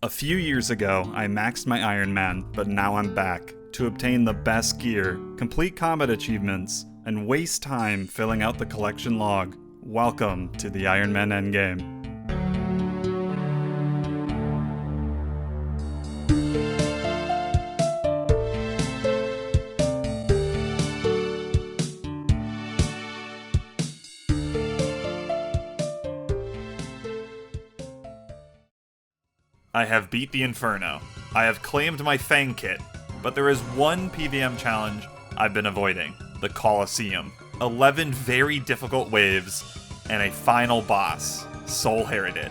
A few years ago, I maxed my Ironman, but now I'm back to obtain the best gear, complete combat achievements, and waste time filling out the collection log. Welcome to the Ironman Endgame. I have beat the Inferno. I have claimed my Fang kit, but there is one PVM challenge I've been avoiding, the Colosseum. 11 very difficult waves, and a final boss, Soul Heredit.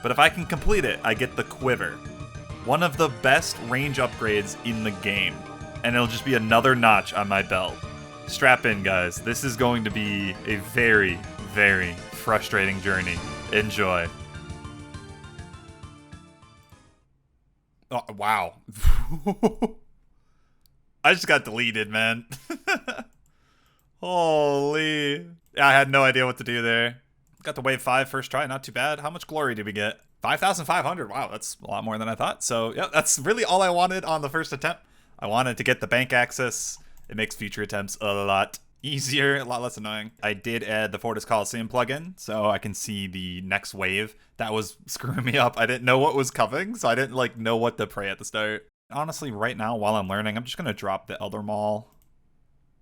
But if I can complete it, I get the Quiver. One of the best range upgrades in the game, and it'll just be another notch on my belt. Strap in, guys. This is going to be a very, very frustrating journey. Enjoy. Oh, wow. I just got deleted, man. Holy. Yeah, I had no idea what to do there. Got the wave 5 first try, not too bad. How much glory did we get? 5,500. Wow, that's a lot more than I thought. So, yeah, that's really all I wanted on the first attempt. I wanted to get the bank access. It makes future attempts a lot easier, a lot less annoying. I did add the Fortis Coliseum plugin, so I can see the next wave. That was screwing me up. I didn't know what was coming, so I didn't know what to pray at the start. Honestly, right now, while I'm learning, I'm just gonna drop the Elder Maul,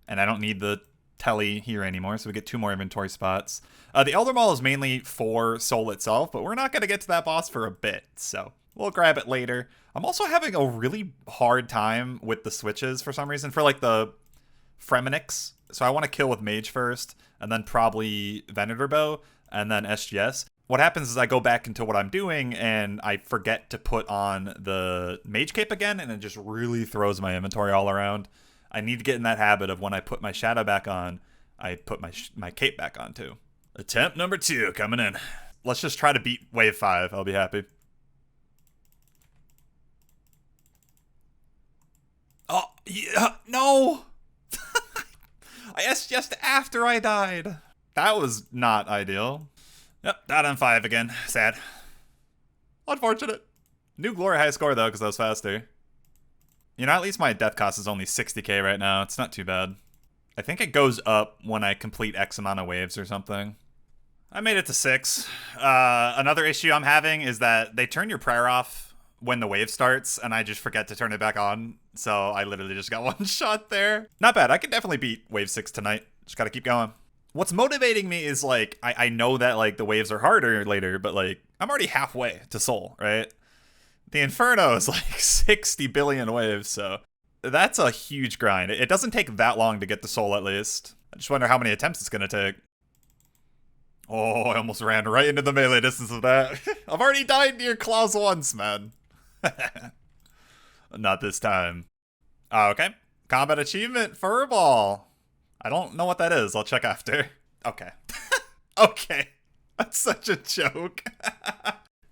and I don't need the Telly here anymore, so we get 2 more inventory spots. The Elder Maul is mainly for Soul itself, but we're not gonna get to that boss for a bit, so we'll grab it later. I'm also having a really hard time with the switches for some reason, for the Fremenix. So I want to kill with Mage first, and then probably Venator Bow, and then SGS. What happens is I go back into what I'm doing, and I forget to put on the Mage Cape again, and it just really throws my inventory all around. I need to get in that habit of when I put my Shadow back on, I put my Cape back on too. Attempt number 2 coming in. Let's just try to beat wave 5. I'll be happy. Oh, yeah, no! I SGS'd after I died. That was not ideal. Yep, died on 5 again. Sad. Unfortunate. New glory high score though, because I was faster. You know, at least my death cost is only 60k right now. It's not too bad. I think it goes up when I complete X amount of waves or something. I made it to 6. Another issue I'm having is that they turn your prayer off when the wave starts, and I just forget to turn it back on. So I literally just got one shot there. Not bad. I can definitely beat wave 6 tonight. Just gotta keep going. What's motivating me is I know that the waves are harder later, but I'm already halfway to Soul, right? The Inferno is 60 billion waves, so that's a huge grind. It doesn't take that long to get to Soul at least. I just wonder how many attempts it's gonna take. Oh, I almost ran right into the melee distance of that. I've already died near Klaus once, man. Not this time. Okay. Combat achievement, Furball. I don't know what that is. I'll check after. Okay. Okay. That's such a joke.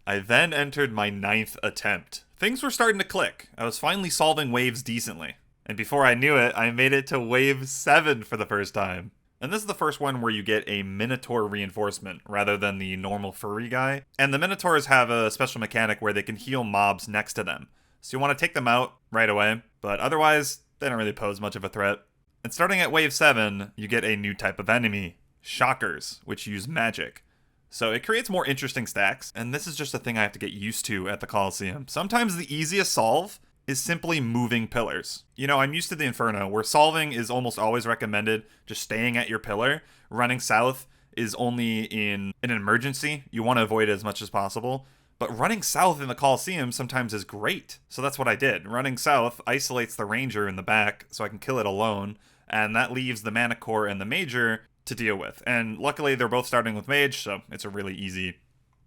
I then entered my 9th attempt. Things were starting to click. I was finally solving waves decently. And before I knew it, I made it to wave 7 for the first time. And this is the first one where you get a Minotaur reinforcement rather than the normal furry guy. And the Minotaurs have a special mechanic where they can heal mobs next to them. So you want to take them out right away, but otherwise, they don't really pose much of a threat. And starting at wave 7, you get a new type of enemy, Shockers, which use magic. So it creates more interesting stacks, and this is just a thing I have to get used to at the Colosseum. Sometimes the easiest solve is simply moving pillars. You know, I'm used to the Inferno, where solving is almost always recommended just staying at your pillar. Running south is only in an emergency. You want to avoid it as much as possible. But running south in the Colosseum sometimes is great. So that's what I did. Running south isolates the ranger in the back so I can kill it alone. And that leaves the mana core and the major to deal with. And luckily they're both starting with mage, so it's a really easy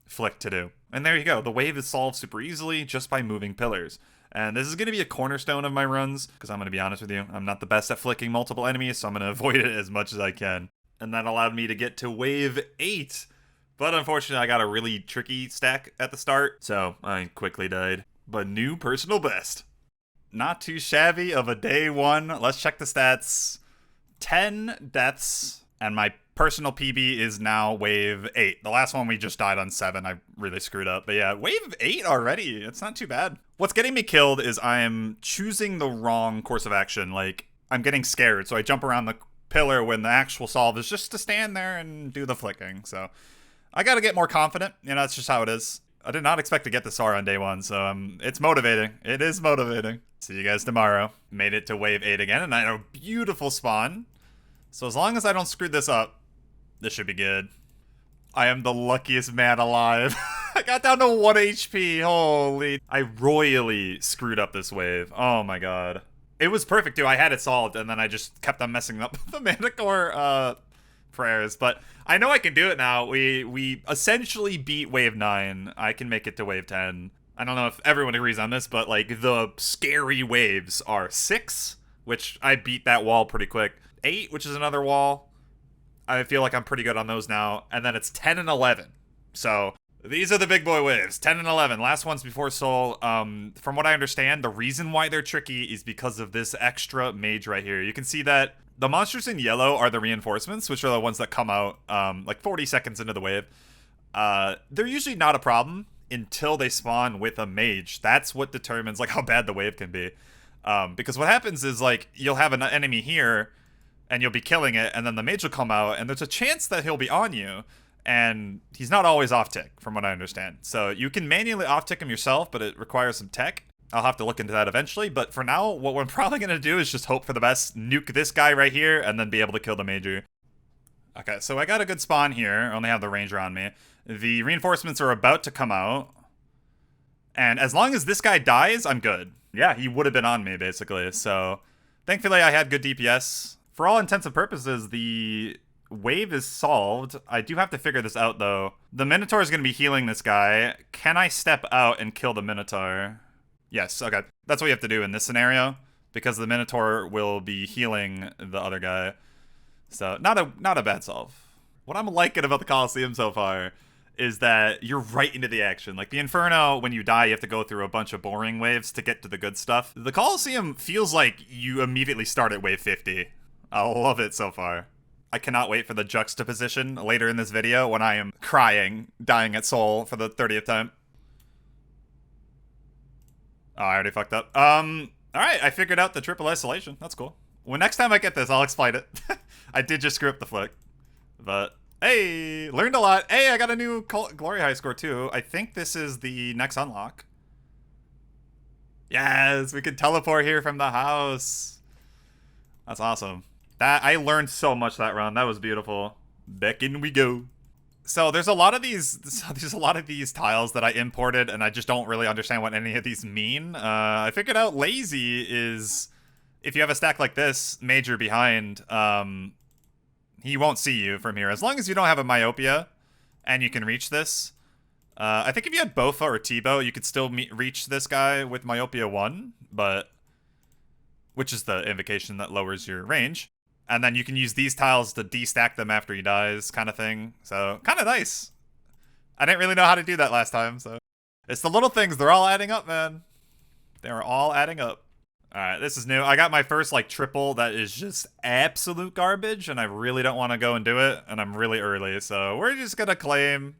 flick to do. And there you go. The wave is solved super easily just by moving pillars. And this is going to be a cornerstone of my runs, because I'm going to be honest with you, I'm not the best at flicking multiple enemies, so I'm going to avoid it as much as I can. And that allowed me to get to wave 8. But unfortunately, I got a really tricky stack at the start, so I quickly died. But new personal best. Not too shabby of a day 1. Let's check the stats. 10 deaths And my personal PB is now wave 8. The last one we just died on 7. I really screwed up. But yeah, wave 8 already. It's not too bad. What's getting me killed is I'm choosing the wrong course of action. Like, I'm getting scared, so I jump around the pillar when the actual solve is just to stand there and do the flicking. So I gotta get more confident. You know, that's just how it is. I did not expect to get this far on day 1, so it's motivating. It is motivating. See you guys tomorrow. Made it to wave 8 again, and I had a beautiful spawn. So as long as I don't screw this up, this should be good. I am the luckiest man alive. I got down to 1 HP. Holy. I royally screwed up this wave. Oh my god. It was perfect, too. I had it solved, and then I just kept on messing up the Manticore prayers. But I know I can do it now. We essentially beat wave 9. I can make it to wave 10. I don't know if everyone agrees on this, but like the scary waves are 6, which I beat that wall pretty quick. 8, which is another wall. I feel like I'm pretty good on those now. And then it's 10 and 11. So these are the big boy waves. 10 and 11. Last ones before Soul. From what I understand, the reason why they're tricky is because of this extra mage right here. You can see that the monsters in yellow are the reinforcements, which are the ones that come out like 40 seconds into the wave. They're usually not a problem until they spawn with a mage. That's what determines like how bad the wave can be. Because what happens is like you'll have an enemy here and you'll be killing it, and then the mage will come out, and there's a chance that he'll be on you, and he's not always off-tick, from what I understand. So you can manually off-tick him yourself, but it requires some tech. I'll have to look into that eventually, but for now, what we're probably going to do is just hope for the best, nuke this guy right here, and then be able to kill the major. Okay, so I got a good spawn here. I only have the ranger on me. The reinforcements are about to come out, and as long as this guy dies, I'm good. Yeah, he would have been on me, basically, so thankfully I had good DPS. For all intents and purposes, the wave is solved. I do have to figure this out, though. The Minotaur is going to be healing this guy. Can I step out and kill the Minotaur? Yes, okay. That's what you have to do in this scenario, because the Minotaur will be healing the other guy. So, not a bad solve. What I'm liking about the Coliseum so far is that you're right into the action. Like, the Inferno, when you die, you have to go through a bunch of boring waves to get to the good stuff. The Coliseum feels like you immediately start at wave 50. I love it so far. I cannot wait for the juxtaposition later in this video when I am crying, dying at Soul for the 30th time. Oh, I already fucked up. Alright, I figured out the triple isolation. That's cool. Well, next time I get this, I'll explain it. I did just screw up the flick. But, hey, learned a lot. Hey, I got a new Glory High score too. I think this is the next unlock. Yes, we can teleport here from the house. That's awesome. I learned so much that run. That was beautiful. Back in we go. So there's a lot of these tiles that I imported, and I just don't really understand what any of these mean. I figured out lazy is if you have a stack like this, major behind, he won't see you from here as long as you don't have a myopia and you can reach this. I think if you had Bofa or Tebow, you could still reach this guy with myopia 1, but which is the invocation that lowers your range. And then you can use these tiles to destack them after he dies, kind of thing. So, kind of nice. I didn't really know how to do that last time, so. It's the little things. They're all adding up, man. They're all adding up. Alright, this is new. I got my first, like, triple that is just absolute garbage, and I really don't want to go and do it, and I'm really early. So, we're just gonna claim.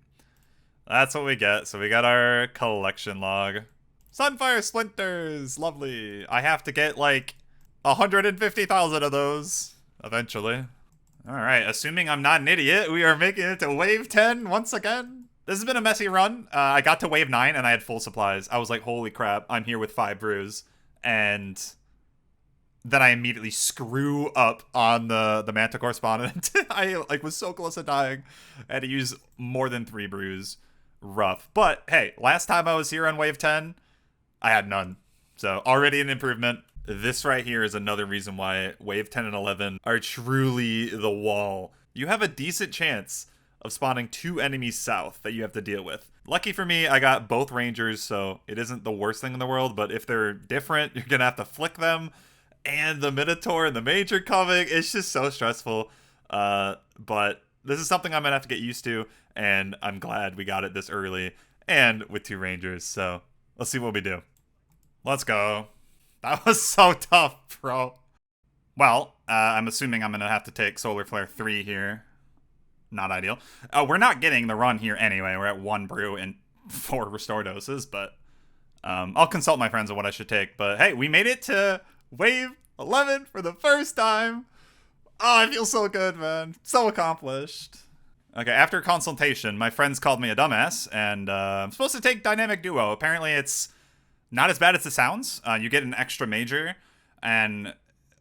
That's what we get. So, we got our collection log. Sunfire Splinters! Lovely. I have to get, like, 150,000 of those. Eventually. Alright, assuming I'm not an idiot, we are making it to wave 10 once again. This has been a messy run. I got to wave 9 and I had full supplies. I was like, holy crap, I'm here with 5 brews. And then I immediately screw up on the Manticore spawn. And I like was so close to dying. I had to use more than 3 brews. Rough. But hey, last time I was here on wave 10, I had none. So already an improvement. This right here is another reason why wave 10 and 11 are truly the wall. You have a decent chance of spawning 2 enemies south that you have to deal with. Lucky for me, I got both rangers, so it isn't the worst thing in the world, but if they're different, you're gonna have to flick them. And the Minotaur and the Major coming, it's just so stressful. But this is something I'm gonna have to get used to, and I'm glad we got it this early and with 2 rangers, so let's see what we do. Let's go. That was so tough, bro. Well, I'm assuming I'm going to have to take Solar Flare 3 here. Not ideal. We're not getting the run here anyway. We're at 1 brew and 4 restore doses, but I'll consult my friends on what I should take. But hey, we made it to wave 11 for the first time. Oh, I feel so good, man. So accomplished. Okay, after consultation, my friends called me a dumbass, and I'm supposed to take Dynamic Duo. Apparently, it's not as bad as it sounds. You get an extra major, and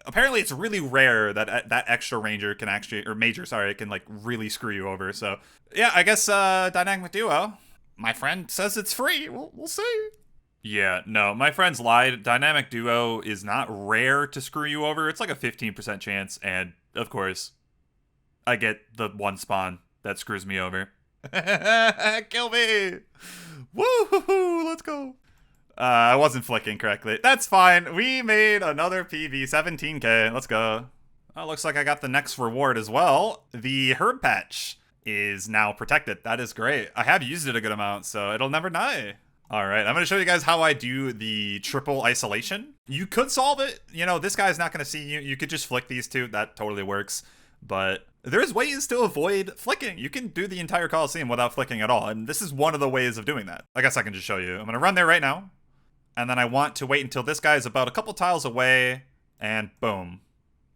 apparently it's really rare that that extra ranger can actually, or major, sorry, can like really screw you over. So yeah, I guess Dynamic Duo. My friend says it's free. We'll see. Yeah, no, my friends lied. Dynamic Duo is not rare to screw you over. It's like a 15% chance, and of course, I get the one spawn that screws me over. Kill me! Woo-hoo-hoo, let's go. I wasn't flicking correctly. That's fine. We made another PB, 17k. Let's go. Oh, looks like I got the next reward as well. The herb patch is now protected. That is great. I have used it a good amount, so it'll never die. All right, I'm going to show you guys how I do the triple isolation. You could solve it. You know, this guy's not going to see you. You could just flick these two. That totally works. But there's ways to avoid flicking. You can do the entire Coliseum without flicking at all. And this is one of the ways of doing that. I guess I can just show you. I'm going to run there right now. And then I want to wait until this guy is about a couple tiles away. And boom.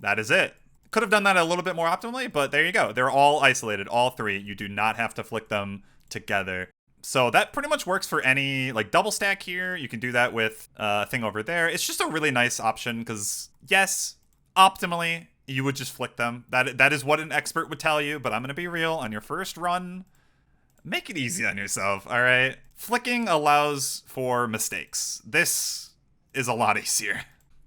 That is it. Could have done that a little bit more optimally, but there you go. They're all isolated, all three. You do not have to flick them together. So that pretty much works for any, like, double stack here. You can do that with a thing over there. It's just a really nice option because, yes, optimally, you would just flick them. That is what an expert would tell you, but I'm going to be real. On your first run, make it easy on yourself, all right? Flicking allows for mistakes. This is a lot easier.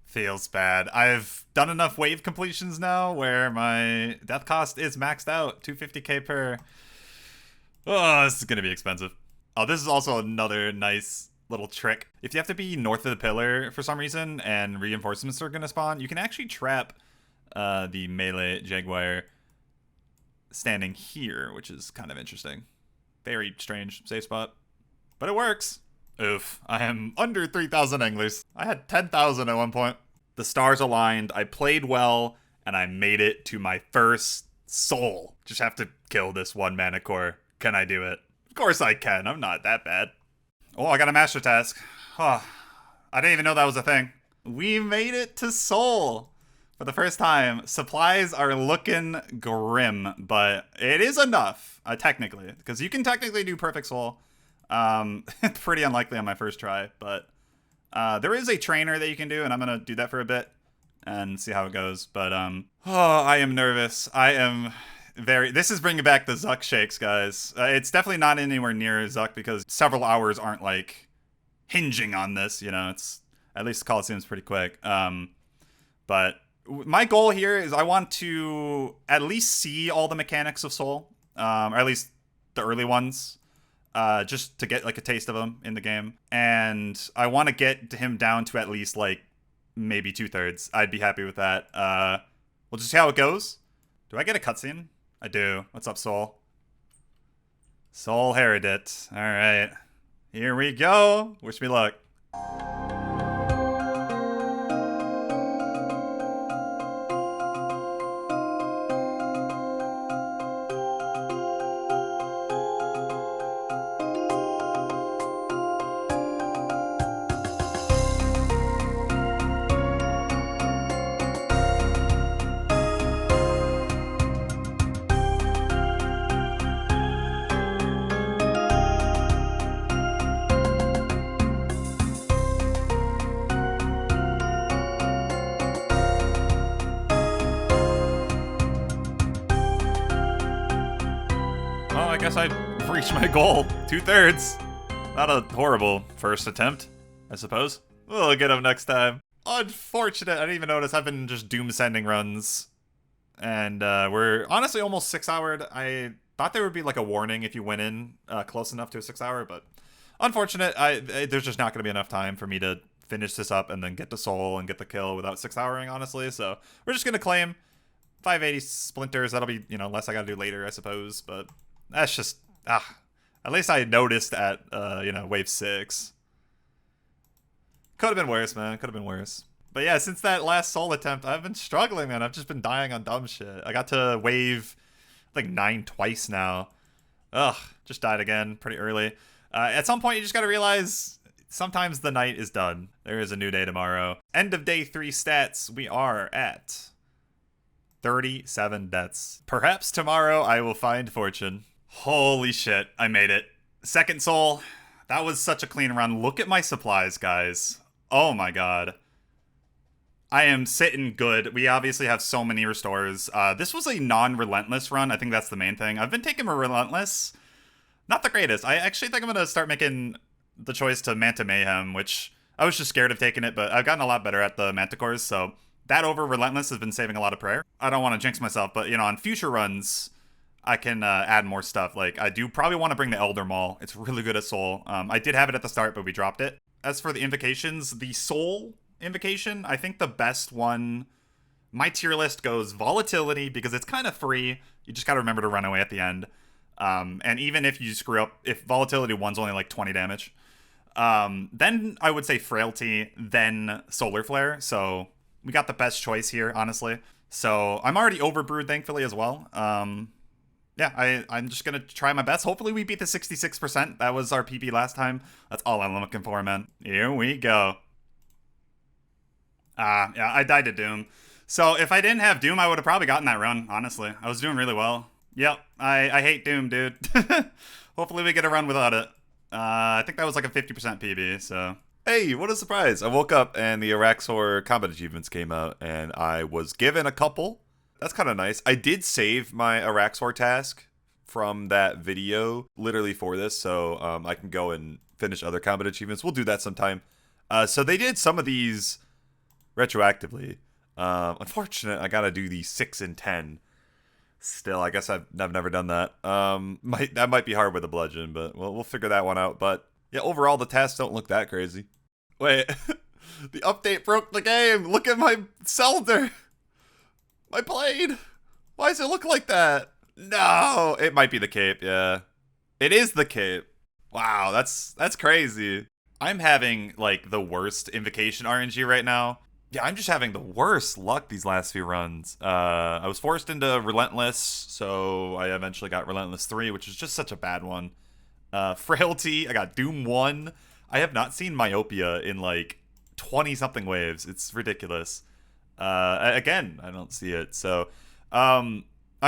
Feels bad. I've done enough wave completions now where my death cost is maxed out, 250k per. Oh, this is going to be expensive. Oh, this is also another nice little trick. If you have to be north of the pillar for some reason and reinforcements are going to spawn, you can actually trap the melee Jaguar standing here, which is kind of interesting. Very strange safe spot, but it works. Oof, I am under 3,000 anglers. I had 10,000 at one point. The stars aligned, I played well, and I made it to my first soul. Just have to kill this one mana core. Can I do it? Of course I can. I'm not that bad. Oh, I got a master task. Oh, I didn't even know that was a thing. We made it to Soul for the first time. Supplies are looking grim, but it is enough, technically. Because you can technically do Perfect Soul. Pretty unlikely on my first try, but there is a trainer that you can do, and I'm going to do that for a bit and see how it goes. But, oh, I am nervous. I am... This is bringing back the Zuck shakes, guys. It's definitely not anywhere near Zuck because several hours aren't like hinging on this. You know, it's at least the Coliseum's pretty quick. But my goal here is I want to at least see all the mechanics of Soul, or at least the early ones, just to get like a taste of them in the game. And I want to get him down to at least like maybe 2/3. I'd be happy with that. We'll just see how it goes. Do I get a cutscene? I do. What's up, Soul? Soul Heredit. Alright. Here we go. Wish me luck. I guess I reached my goal. 2/3. Not a horrible first attempt, I suppose. We'll get him next time. Unfortunate. I didn't even notice. I've been just doom sending runs. And we're honestly almost 6-houred. I thought there would be like a warning if you went in close enough to a 6-hour, but unfortunate. There's just not going to be enough time for me to finish this up and then get the soul and get the kill without 6-houring, honestly. So we're just going to claim 580 splinters. That'll be, you know, less I got to do later, I suppose. But that's just, at least I noticed at, you know, wave 6. Could have been worse, man. Could have been worse. But yeah, since that last soul attempt, I've been struggling, man. I've just been dying on dumb shit. I got to wave, like, 9 twice now. Ugh, just died again pretty early. At some point, you just gotta realize sometimes the night is done. There is a new day tomorrow. End of day 3 stats, we are at 37 deaths. Perhaps tomorrow I will find fortune. Holy shit, I made it. Second soul. That was such a clean run. Look at my supplies, guys. Oh my god. I am sitting good. We obviously have so many restores. This was a non-relentless run. I think that's the main thing. I've been taking a relentless. Not the greatest. I actually think I'm going to start making the choice to Manta Mayhem, which I was just scared of taking it, but I've gotten a lot better at the Manticores, so that over relentless has been saving a lot of prayer. I don't want to jinx myself, but, you know, on future runs, I can add more stuff. Like, I do probably want to bring the Elder Maul. It's really good at Soul. I did have it at the start, but we dropped it. As for the invocations, the Soul invocation, I think the best one, my tier list goes Volatility, because it's kind of free. You just got to remember to run away at the end. And even if you screw up, if Volatility 1's only like 20 damage, then I would say Frailty, then Solar Flare. So we got the best choice here, honestly. So I'm already overbrewed, thankfully, as well. Yeah, I'm just going to try my best. Hopefully we beat the 66%. That was our PB last time. That's all I'm looking for, man. Here we go. Yeah, I died to Doom. So if I didn't have Doom, I would have probably gotten that run, honestly. I was doing really well. Yep, I hate Doom, dude. Hopefully we get a run without it. I think that was like a 50% PB, so. Hey, what a surprise. I woke up and the Araxor combat achievements came out, and I was given a couple. That's kind of nice. I did save my Araxor task from that video literally for this, so I can go and finish other combat achievements. We'll do that sometime. So they did some of these retroactively. Unfortunate, I gotta do the 6 and 10. Still, I guess I've never done that. That might be hard with a bludgeon, but we'll figure that one out. But yeah, overall the tasks don't look that crazy. Wait, the update broke the game. Look at my Selder, my blade. Why does it look like that? No, it might be the cape. Yeah, it is the cape. Wow, that's crazy. I'm having like the worst invocation RNG right now. Yeah, I'm just having the worst luck these last few runs. I was forced into Relentless, so I eventually got Relentless 3, which is just such a bad one. Frailty, I got Doom 1. I have not seen Myopia in like 20-something waves. It's ridiculous. Again, I don't see it. So, I'm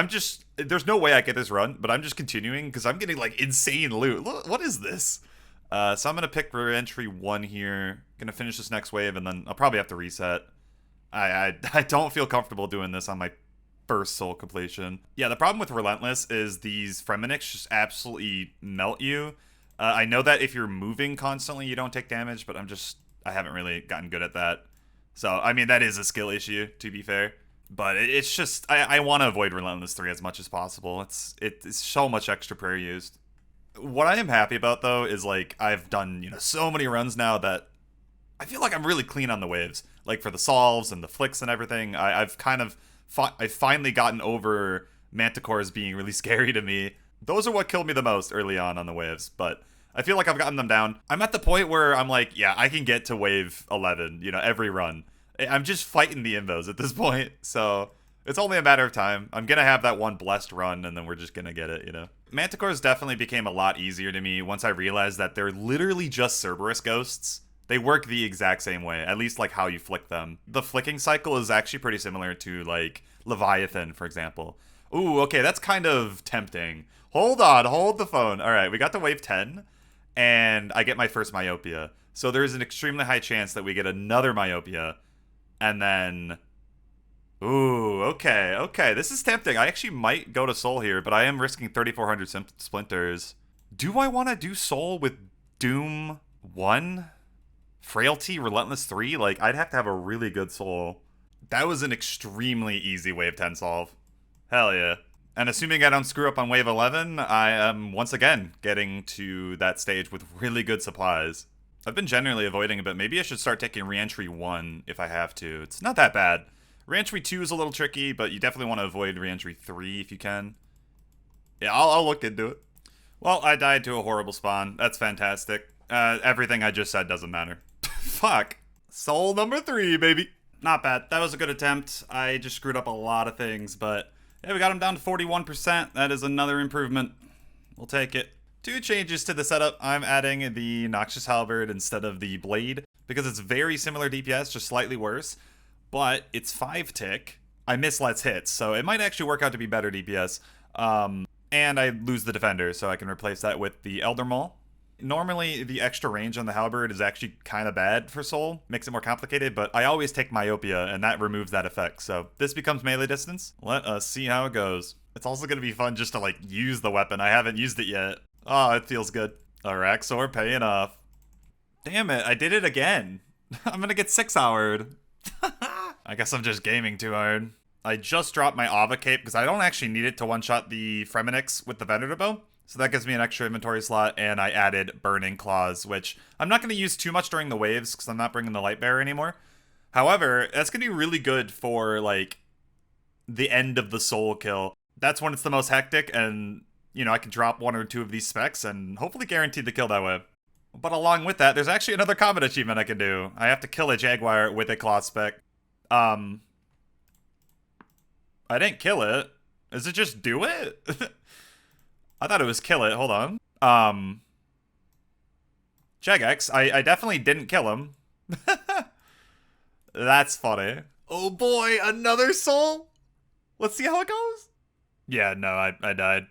just, there's no way I get this run, but I'm just continuing because I'm getting like insane loot. What is this? So I'm going to pick re-entry 1 here. Going to finish this next wave, and then I'll probably have to reset. I don't feel comfortable doing this on my first soul completion. Yeah, the problem with Relentless is these Fremenics just absolutely melt you. I know that if you're moving constantly, you don't take damage, but I haven't really gotten good at that. So, I mean, that is a skill issue, to be fair. But it's just, I want to avoid Relentless 3 as much as possible. It's so much extra prayer used. What I am happy about, though, is, like, I've done, so many runs now that I feel like I'm really clean on the waves. Like, for the solves and the flicks and everything, I've finally gotten over Manticores being really scary to me. Those are what killed me the most early on the waves, but I feel like I've gotten them down. I'm at the point where I'm like, yeah, I can get to wave 11, every run. I'm just fighting the invos at this point, so it's only a matter of time. I'm going to have that one blessed run, and then we're just going to get it, Manticores definitely became a lot easier to me once I realized that they're literally just Cerberus ghosts. They work the exact same way, at least like how you flick them. The flicking cycle is actually pretty similar to like Leviathan, for example. Ooh, okay, that's kind of tempting. Hold on, hold the phone. All right, we got to wave 10, and I get my first Myopia. So there's an extremely high chance that we get another Myopia, and then... Ooh, okay. This is tempting. I actually might go to Soul here, but I am risking 3,400 splinters. Do I want to do Soul with Doom 1? Frailty, Relentless 3? Like, I'd have to have a really good Soul. That was an extremely easy wave 10 solve. Hell yeah. And assuming I don't screw up on wave 11, I am once again getting to that stage with really good supplies. I've been generally avoiding it, but maybe I should start taking re-entry 1 if I have to. It's not that bad. Re-entry 2 is a little tricky, but you definitely want to avoid re-entry 3 if you can. Yeah, I'll look into it. Well, I died to a horrible spawn. That's fantastic. Everything I just said doesn't matter. Fuck. Soul number 3, baby. Not bad. That was a good attempt. I just screwed up a lot of things, but yeah, we got him down to 41%. That is another improvement. We'll take it. 2 changes to the setup. I'm adding the Noxious Halberd instead of the Blade because it's very similar DPS, just slightly worse, but it's 5 tick. I miss Let's Hit, so it might actually work out to be better DPS. And I lose the Defender, so I can replace that with the Elder Maul. Normally, the extra range on the Halberd is actually kind of bad for Soul. Makes it more complicated, but I always take Myopia, and that removes that effect. So this becomes melee distance. Let us see how it goes. It's also going to be fun just to, like, use the weapon. I haven't used it yet. Oh, it feels good. Araxor paying off. Damn it, I did it again. I'm going to get 6-houred. I guess I'm just gaming too hard. I just dropped my Ava Cape because I don't actually need it to one-shot the Fremenix with the Venator Bow. So that gives me an extra inventory slot, and I added Burning Claws, which I'm not going to use too much during the waves because I'm not bringing the Light Bearer anymore. However, that's going to be really good for, like, the end of the soul kill. That's when it's the most hectic, and, you know, I can drop 1 or 2 of these specs and hopefully guarantee the kill that way. But along with that, there's actually another combat achievement I can do. I have to kill a Jaguar with a Claw spec. I didn't kill it. Is it just do it? I thought it was kill it. Hold on. Jagex, I definitely didn't kill him. That's funny. Oh boy, another soul? Let's see how it goes. Yeah, no, I died.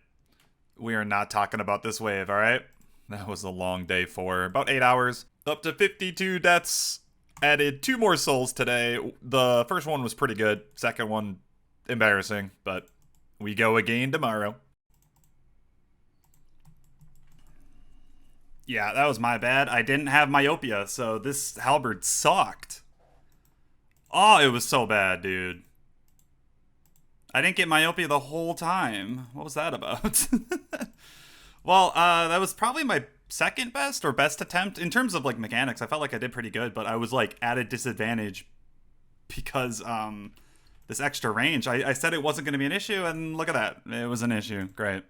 We are not talking about this wave, alright? That was a long day for about 8 hours. Up to 52 deaths. Added 2 more souls today. The first one was pretty good. Second one, embarrassing. But we go again tomorrow. Yeah, that was my bad. I didn't have Myopia, so this halberd sucked. Oh, it was so bad, dude. I didn't get Myopia the whole time. What was that about? Well, that was probably my second best or best attempt. In terms of, like, mechanics, I felt like I did pretty good, but I was, like, at a disadvantage because, this extra range. I said it wasn't going to be an issue, and look at that. It was an issue. Great.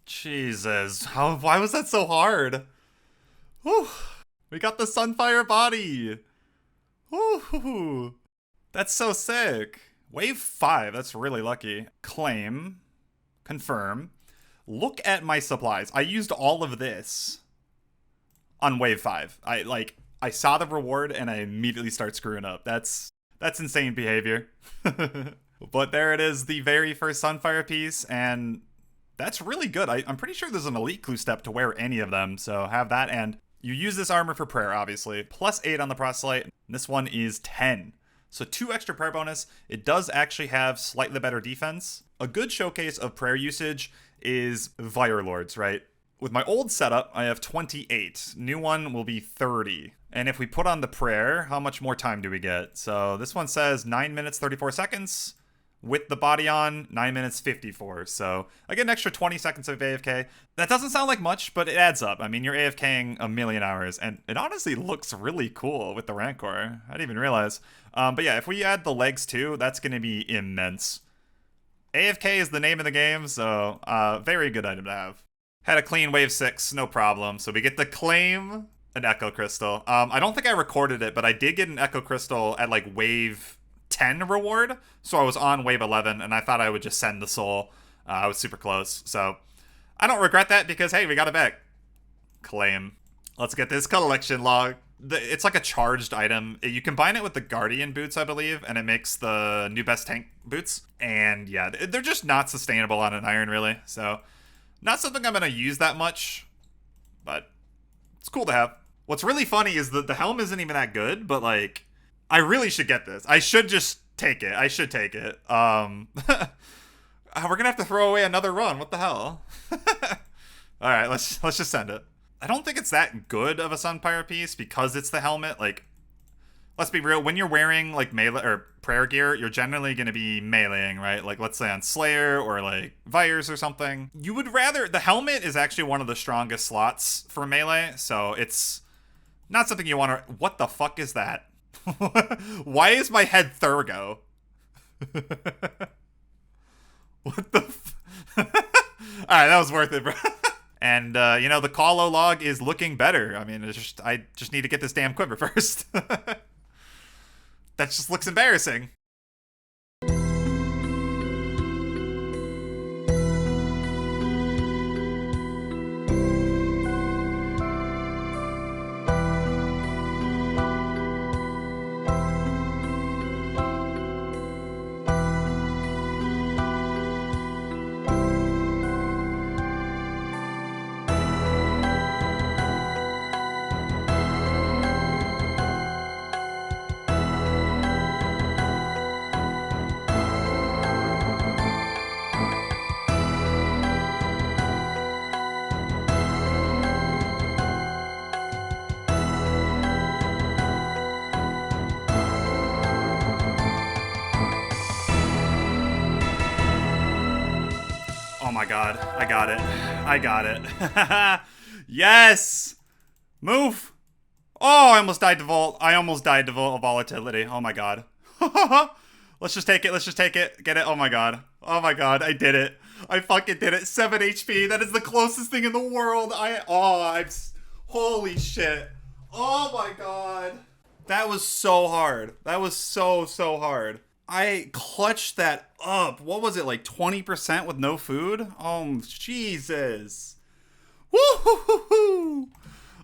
Jesus, why was that so hard? Whew. We got the Sunfire body. Whew. That's so sick. Wave 5, that's really lucky. Claim. Confirm. Look at my supplies. I used all of this on wave 5. I saw the reward and I immediately start screwing up. That's insane behavior. But there it is, the very first Sunfire piece, and that's really good. I'm pretty sure there's an elite clue step to wear any of them, so have that. And you use this armor for prayer, obviously. Plus 8 on the proselyte. This one is 10. So 2 extra prayer bonus. It does actually have slightly better defense. A good showcase of prayer usage is Fire Lords, right? With my old setup, I have 28. New one will be 30. And if we put on the prayer, how much more time do we get? So this one says 9 minutes, 34 seconds. With the body on, 9 minutes 54. So I get an extra 20 seconds of AFK. That doesn't sound like much, but it adds up. I mean, you're AFKing a million hours, and it honestly looks really cool with the Rancor. I didn't even realize. But yeah, if we add the legs too, that's going to be immense. AFK is the name of the game, so very good item to have. Had a clean wave 6, no problem. So we get to claim an Echo Crystal. I don't think I recorded it, but I did get an Echo Crystal at like wave 10 reward, so I was on wave 11 and I thought I would just send the soul. I was super close, so I don't regret that because hey, we got it back. Claim. Let's get this collection log. It's like a charged item. You combine it with the Guardian boots, I believe, and it makes the new best tank boots. And yeah, they're just not sustainable on an iron, really. So not something I'm going to use that much, but it's cool to have. What's really funny is that the helm isn't even that good, but like, I really should get this. I should just take it. I should take it. We're gonna have to throw away another run. What the hell? All right, let's just send it. I don't think it's that good of a Sunfire piece because it's the helmet. Like, let's be real. When you're wearing like melee or prayer gear, you're generally gonna be meleeing, right? Like, let's say on Slayer or like Vires or something. You would rather the helmet is actually one of the strongest slots for melee, so it's not something you want to. What the fuck is that? Why is my head Thurgo? What the Alright, that was worth it, bro. And, you know, the Colo log is looking better. I mean, I just need to get this damn quiver first. That just looks embarrassing. Oh my god, I got it. I got it. Yes! Move! Oh, I almost died to Volt. I almost died to volatility. Oh my god. Let's just take it. Let's just take it. Get it. Oh my god. Oh my god. I did it. I fucking did it. 7 HP. That is the closest thing in the world. Holy shit. Oh my god. That was so hard. That was so hard. I clutched that up. What was it, like 20% with no food? Oh, Jesus. Woo-hoo-hoo-hoo.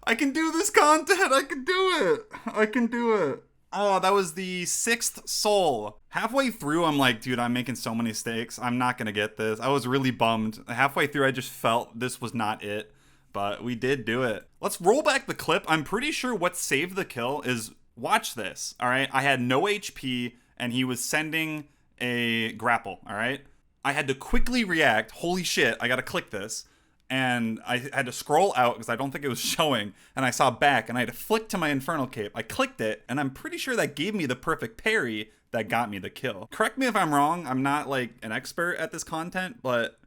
I can do this content. I can do it. I can do it. Oh, that was the 6th soul. Halfway through, I'm like, dude, I'm making so many mistakes. I'm not going to get this. I was really bummed. Halfway through, I just felt this was not it. But we did do it. Let's roll back the clip. I'm pretty sure what saved the kill is, watch this, all right? I had no HP, and he was sending a grapple, all right? I had to quickly react. Holy shit, I got to click this. And I had to scroll out because I don't think it was showing, and I saw back, and I had to flick to my Infernal Cape. I clicked it, and I'm pretty sure that gave me the perfect parry that got me the kill. Correct me if I'm wrong. I'm not like an expert at this content, but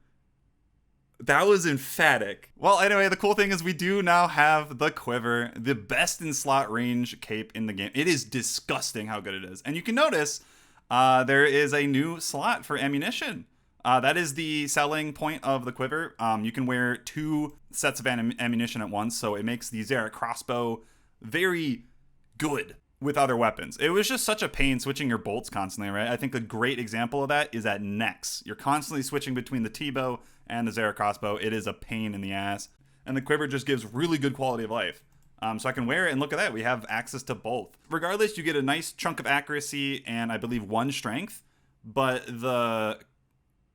that was emphatic. Well, anyway, the cool thing is we do now have the Quiver, the best in slot range cape in the game. It is disgusting how good it is. And you can notice there is a new slot for ammunition. That is the selling point of the Quiver. You can wear 2 sets of ammunition at once, so it makes the Xerac crossbow very good with other weapons. It was just such a pain switching your bolts constantly, right? I think a great example of that is at Nex. You're constantly switching between the T-bow and the Xerac crossbow. It is a pain in the ass. And the Quiver just gives really good quality of life. So I can wear it, and look at that. We have access to both. Regardless, you get a nice chunk of accuracy and I believe 1 strength. But the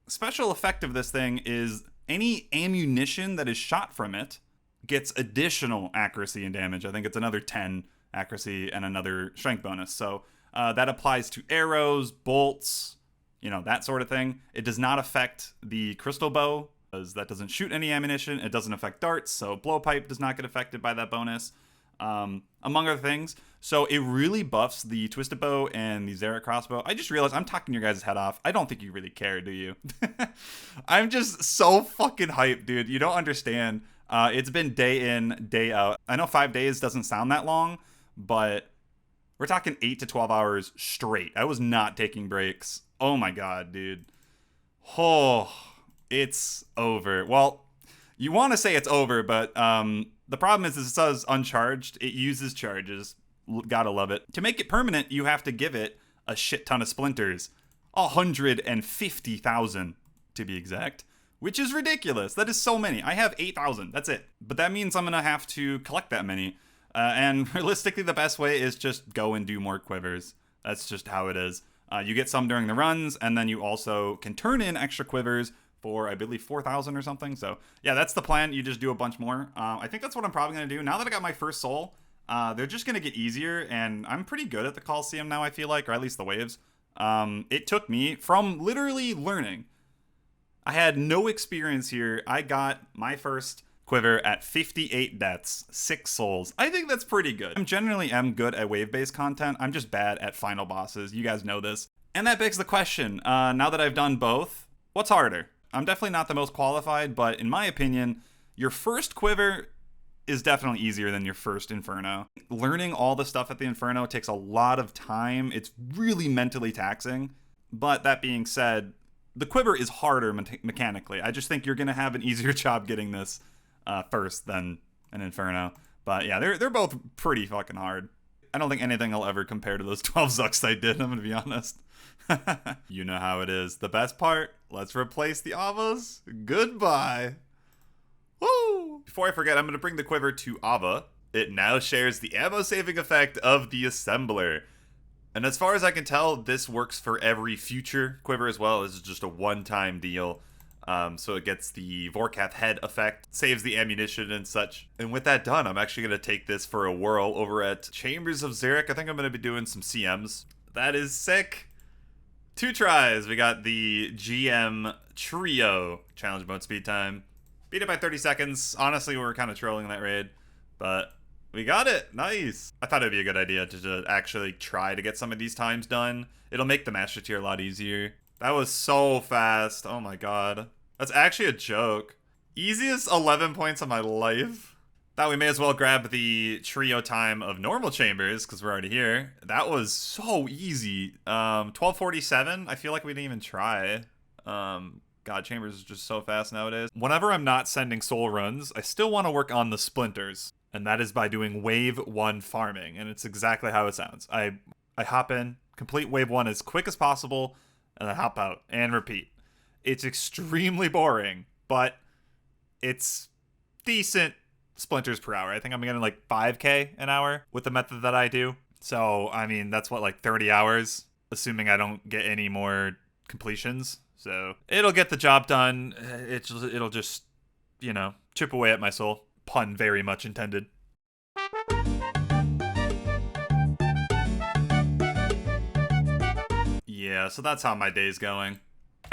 special effect of this thing is any ammunition that is shot from it gets additional accuracy and damage. I think it's another 10 accuracy and another strength bonus. So that applies to arrows, bolts, you know, that sort of thing. It does not affect the crystal bow, because that doesn't shoot any ammunition. It doesn't affect darts, so blowpipe does not get affected by that bonus, among other things. So it really buffs the twisted bow and the Xerac crossbow. I just realized I'm talking your guys' head off. I don't think you really care, do you? I'm just so fucking hyped, dude. You don't understand. It's been day in, day out. I know 5 days doesn't sound that long, but we're talking 8 to 12 hours straight. I was not taking breaks. Oh my god, dude. Oh, it's over. Well, you want to say it's over, but the problem is it says uncharged. It uses charges. Gotta love it. To make it permanent, you have to give it a shit ton of splinters. 150,000 to be exact, which is ridiculous. That is so many. I have 8,000. That's it. But that means I'm gonna have to collect that many. And realistically, the best way is just go and do more quivers. That's just how it is. You get some during the runs, and then you also can turn in extra quivers for, I believe, 4,000 or something. So yeah, that's the plan. You just do a bunch more. I think that's what I'm probably gonna do. Now that I got my first soul, they're just gonna get easier, and I'm pretty good at the Coliseum now, I feel like, or at least the waves. It took me from literally learning. I had no experience here. I got my first quiver at 58 deaths, 6 souls. I think that's pretty good. I generally am good at wave-based content. I'm just bad at final bosses. You guys know this. And that begs the question, now that I've done both, what's harder? I'm definitely not the most qualified, but in my opinion, your first quiver is definitely easier than your first Inferno. Learning all the stuff at the Inferno takes a lot of time. It's really mentally taxing. But that being said, the quiver is harder mechanically. I just think you're going to have an easier job getting this first than an Inferno. But yeah, they're both pretty fucking hard. I don't think anything will ever compare to those 12 Zucks I did, I'm gonna be honest. You know how it is. The best part, let's replace the Avas. Goodbye. Woo! Before I forget, I'm gonna bring the quiver to Ava. It now shares the ammo saving effect of the assembler. And as far as I can tell, this works for every future quiver as well. This is just a one-time deal. So it gets the Vorkath head effect, saves the ammunition and such. And with that done, I'm actually going to take this for a whirl over at Chambers of Xeric. I think I'm going to be doing some CMs. That is sick. 2 tries. We got the GM Trio challenge mode speed time. Beat it by 30 seconds. Honestly, we were kind of trolling that raid, but we got it. Nice. I thought it'd be a good idea to actually try to get some of these times done. It'll make the master tier a lot easier. That was so fast. Oh my god. That's actually a joke. Easiest 11 points of my life. Thought we may as well grab the trio time of normal chambers because we're already here. That was so easy. 1247. I feel like we didn't even try. God, chambers is just so fast nowadays. Whenever I'm not sending soul runs, I still want to work on the splinters. And that is by doing wave 1 farming. And it's exactly how it sounds. I hop in, complete wave 1 as quick as possible, and then hop out and repeat. It's extremely boring, but it's decent splinters per hour. I think I'm getting like 5k an hour with the method that I do. So, I mean, that's what, like 30 hours, assuming I don't get any more completions. So, it'll get the job done. It'll just, you know, chip away at my soul. Pun very much intended. Yeah, so that's how my day's going.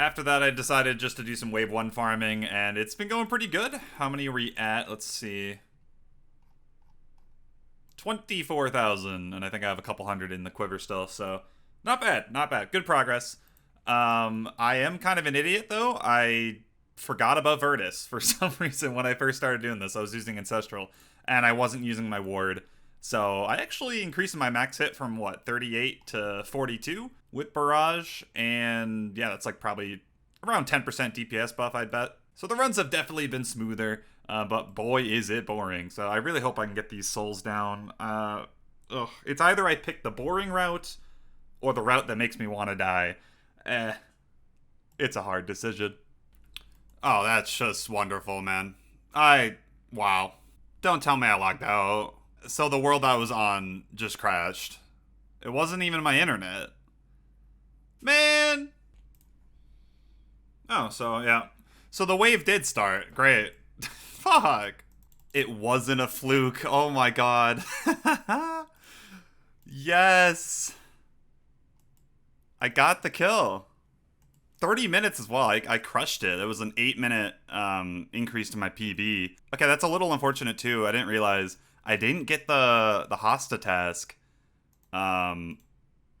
After that, I decided just to do some wave 1 farming, and it's been going pretty good. How many are we at? Let's see. 24,000, and I think I have a couple hundred in the quiver still, so not bad, not bad. Good progress. I am kind of an idiot, though. I forgot about Virtus for some reason when I first started doing this. I was using Ancestral, and I wasn't using my ward. So I actually increased my max hit from, what, 38 to 42 with Barrage, and yeah, that's like probably around 10% DPS buff, I'd bet. So the runs have definitely been smoother, but boy, is it boring. So I really hope I can get these souls down. It's either I pick the boring route or the route that makes me want to die. It's a hard decision. Oh, that's just wonderful, man. Wow. Don't tell me I logged out. So the world I was on just crashed. It wasn't even my internet. Man! Oh, so yeah. So the wave did start. Great. Fuck. It wasn't a fluke. Oh my god. Yes. I got the kill. 30 minutes as well. I crushed it. It was an 8-minute increase to my PB. Okay, that's a little unfortunate too. I didn't realize I didn't get the Hosta task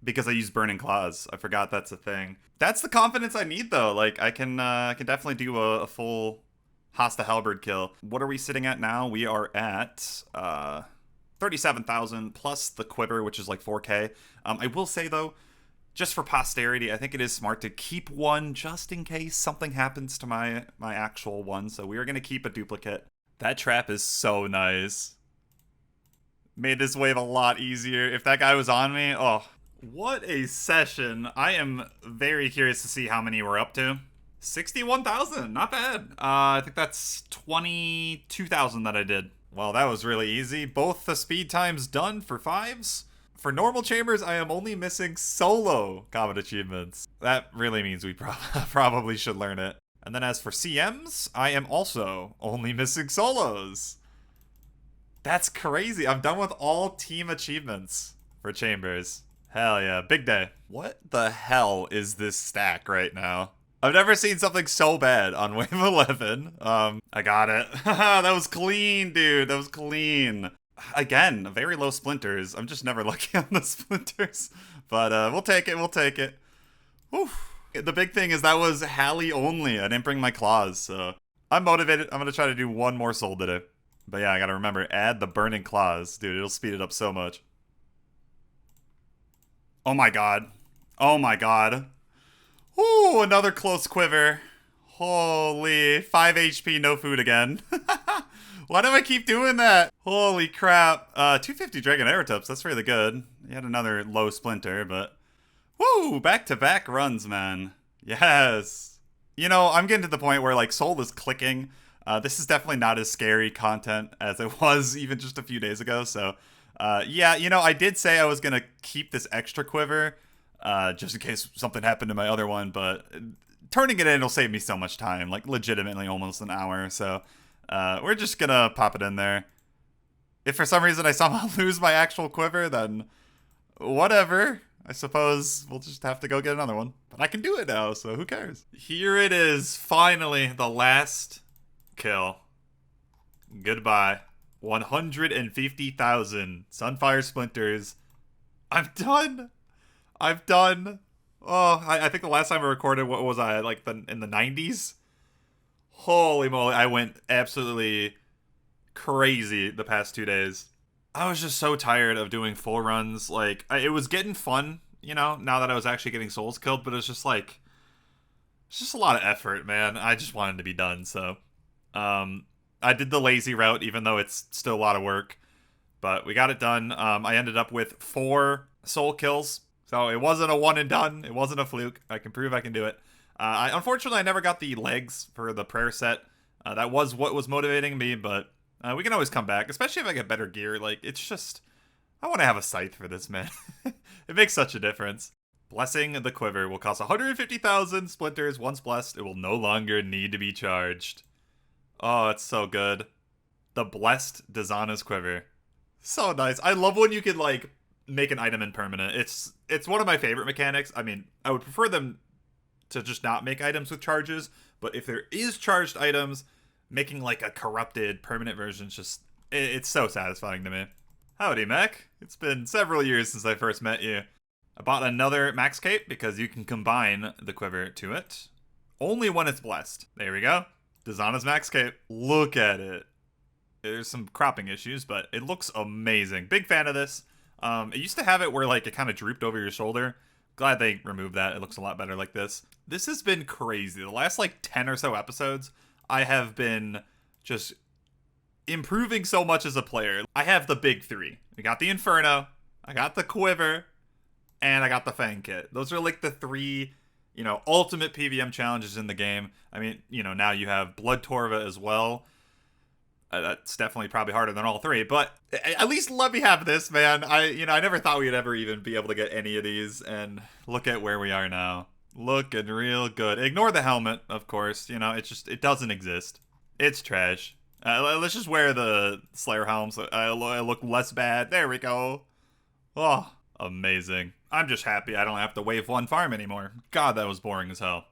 because I used Burning Claws. I forgot that's a thing. That's the confidence I need though. Like I can definitely do a full Hosta Halberd kill. What are we sitting at now? We are at 37,000 plus the quiver, which is like 4k. I will say though, just for posterity, I think it is smart to keep one just in case something happens to my actual one. So we are going to keep a duplicate. That trap is so nice. Made this wave a lot easier. If that guy was on me, oh, what a session. I am very curious to see how many we're up to. 61,000, not bad. I think that's 22,000 that I did. Well, that was really easy. Both the speed times done for 5s. For normal chambers, I am only missing solo combat achievements. That really means we probably should learn it. And then as for CMs, I am also only missing solos. That's crazy. I'm done with all team achievements for chambers. Hell yeah, big day. What the hell is this stack right now? I've never seen something so bad on wave 11. I got it. That was clean, dude. That was clean. Again, very low splinters. I'm just never lucky on the splinters. But we'll take it, we'll take it. Whew. The big thing is that was Hallie only. I didn't bring my claws, so I'm motivated. I'm going to try to do one more soul today. But yeah, I got to remember, add the burning claws. Dude, it'll speed it up so much. Oh my god. Oh my god. Ooh, another close quiver. Holy, 5 HP, no food again. Why do I keep doing that? Holy crap. 250 Dragon Aerotips, that's really good. You had another low splinter, but... Woo! Back-to-back runs, man. Yes. You know, I'm getting to the point where, like, Soul is clicking. This is definitely not as scary content as it was even just a few days ago, so... yeah, you know, I did say I was going to keep this extra quiver, just in case something happened to my other one, but turning it in will save me so much time, like legitimately almost an hour, so we're just going to pop it in there. If for some reason I somehow lose my actual quiver, then whatever. I suppose we'll just have to go get another one. But I can do it now, so who cares? Here it is, finally, the last kill. Goodbye. 150,000 Sunfire Splinters. I'm done. I'm done. Oh, I think the last time I recorded, what was I, like in the 90s? Holy moly, I went absolutely crazy the past 2 days. I was just so tired of doing full runs. Like, it was getting fun, you know, now that I was actually getting souls killed, but it's just like, it's just a lot of effort, man. I just wanted to be done, so, I did the lazy route, even though it's still a lot of work. But we got it done. I ended up with 4 soul kills. So it wasn't a one and done. It wasn't a fluke. I can prove I can do it. Unfortunately, I never got the legs for the prayer set. That was what was motivating me, but we can always come back. Especially if I get better gear. Like, it's just... I want to have a scythe for this, man. It makes such a difference. Blessing the Quiver will cost 150,000 splinters. Once blessed, it will no longer need to be charged. Oh, it's so good. The Blessed Dazana's Quiver. So nice. I love when you can, like, make an item impermanent. It's one of my favorite mechanics. I mean, I would prefer them to just not make items with charges, but if there is charged items, making, like, a corrupted permanent version is just... It's so satisfying to me. Howdy, mech. It's been several years since I first met you. I bought another Max Cape because you can combine the Quiver to it. Only when it's blessed. There we go. Dazana's Max Cape. Look at it. There's some cropping issues, but it looks amazing. Big fan of this. It used to have it where, like, it kind of drooped over your shoulder. Glad they removed that. It looks a lot better like this. This has been crazy. The last, like, 10 or so episodes, I have been just improving so much as a player. I have the big 3. I got the Inferno, I got the Quiver, and I got the Fang Kit. Those are, like, the 3... you know, ultimate PVM challenges in the game. I mean, you know, now you have Blood Torva as well. That's definitely probably harder than all 3, but at least let me have this, man. I never thought we'd ever even be able to get any of these, and look at where we are now. Looking real good. Ignore the helmet, of course. You know, it doesn't exist. It's trash. Let's just wear the Slayer helms. I look less bad. There we go. Oh, amazing. I'm just happy I don't have to wave 1 farm anymore. God, that was boring as hell.